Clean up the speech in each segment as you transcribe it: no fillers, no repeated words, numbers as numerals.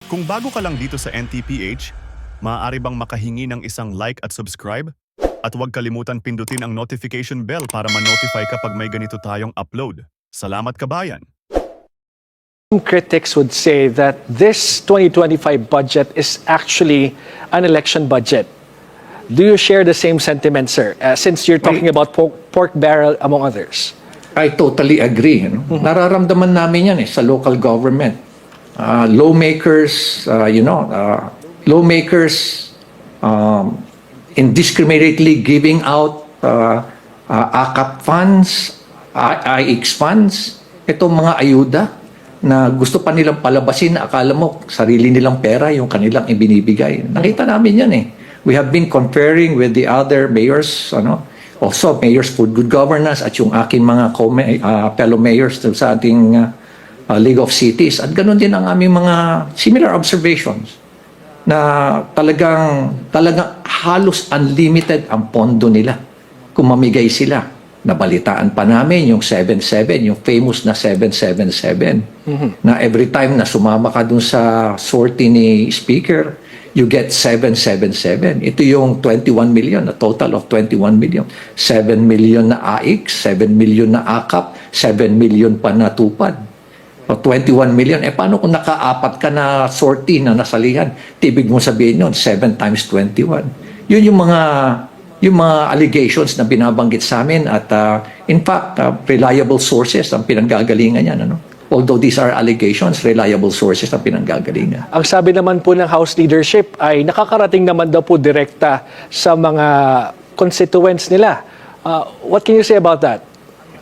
Kung bago ka lang dito sa NTPH, maaari bang makahingi ng isang like at subscribe? At huwag kalimutan pindutin ang notification bell para ma-notify kapag may ganito tayong upload. Salamat kabayan! Critics would say that this 2025 budget is actually an election budget. Do you share the same sentiment, sir? Since you're talking about pork barrel, among others. I totally agree. Nararamdaman namin yan sa local government. Lawmakers, lawmakers indiscriminately giving out AKAP funds, IX funds, itong mga ayuda na gusto pa nilang palabasin na akala mo sarili nilang pera yung kanilang ibinibigay. Nakita namin yan We have been conferring with the other mayors, also mayors for good governance at yung aking mga fellow mayors sa ating League of Cities. At ganoon din ang aming mga similar observations na talagang halos unlimited ang pondo nila kung mamigay sila. Nabalitaan pa namin yung 77, yung famous na 777, na every time na sumama ka dun sa sortie ni Speaker, you get 777. Ito yung 21 million, a total of 21 million. 7 million na AIX, 7 million na AKAP, 7 million pa na tupad. O 21 million. Paano kung nakaapat ka na sortie na nasalihan? Tibig mo sabihin yun, 7 times 21. Yun yung mga allegations na binabanggit sa amin at in fact, reliable sources ang pinanggagalingan yan. Although these are allegations, reliable sources ang pinanggagalingan. Ang sabi naman po ng House leadership ay nakakarating naman daw po direkta sa mga constituents nila. What can you say about that?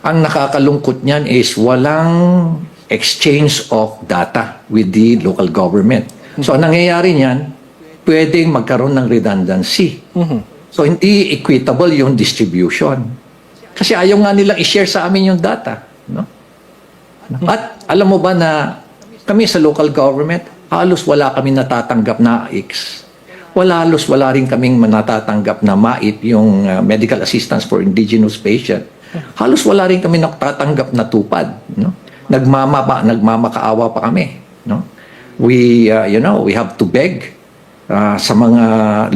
Ang nakakalungkot niyan is walang exchange of data with the local government. So, ang nangyayari niyan, pwedeng magkaroon ng redundancy. So, hindi equitable yung distribution. Kasi ayaw nga nilang i-share sa amin yung data. At alam mo ba na kami sa local government, halos wala kami natatanggap na AIX. Halos wala rin kaming natatanggap na MAIP, yung medical assistance for indigenous patient. Halos wala rin kami natatanggap na tupad. Nagmamakaawa pa kami. We have to beg sa mga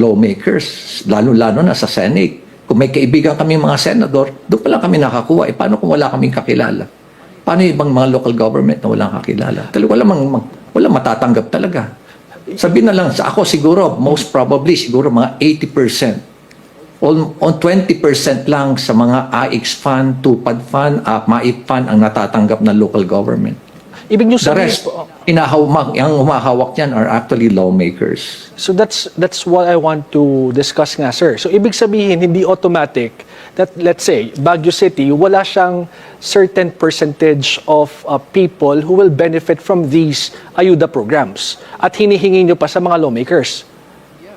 lawmakers, lalo-lalo na sa Senate. Kung may kaibigan kami mga senador, doon pa lang kami nakakuha. Paano kung wala kaming kakilala? Paano ibang mga local government na walang kakilala? Walang matatanggap talaga. Sabihin na lang, sa ako siguro, most probably, siguro mga 80%. On 20% lang sa mga AIX fund, TUPAD fund, MAIP fund ang natatanggap ng local government. Ibig nyo The sabihin rest, ang humahawak yan are actually lawmakers. So that's what I want to discuss nga, sir. So ibig sabihin, hindi automatic that, let's say, Baguio City, wala siyang certain percentage of people who will benefit from these ayuda programs at hinihingi nyo pa sa mga lawmakers.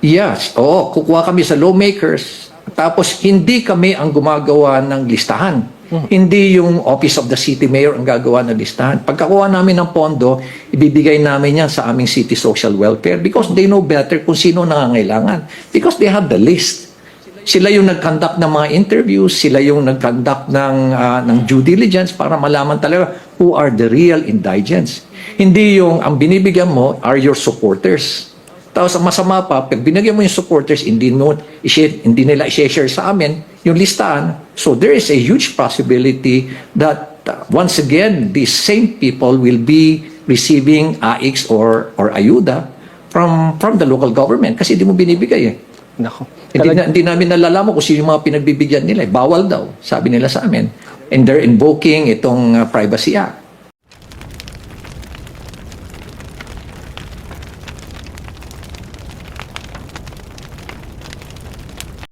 Yes, kukuha kami sa lawmakers, tapos hindi kami ang gumagawa ng listahan. Hindi yung Office of the City Mayor ang gagawa ng listahan. Pagkakuha namin ng pondo, ibibigay namin yan sa aming City Social Welfare because they know better kung sino nangangailangan. Because they have the list. Sila yung nag-conduct ng mga interviews, sila yung nag-conduct ng due diligence para malaman talaga who are the real indigents. Hindi yung ang binibigyan mo are your supporters. Tapos ang masama pa, pag binigyan mo yung supporters, hindi nila i-share sa amin yung listahan. So there is a huge possibility that once again, these same people will be receiving AIX or ayuda from the local government kasi hindi mo binibigay Nako. Hindi namin nalalaman kung sino yung mga pinagbibigyan nila. Bawal daw, sabi nila sa amin. And they're invoking itong Privacy Act.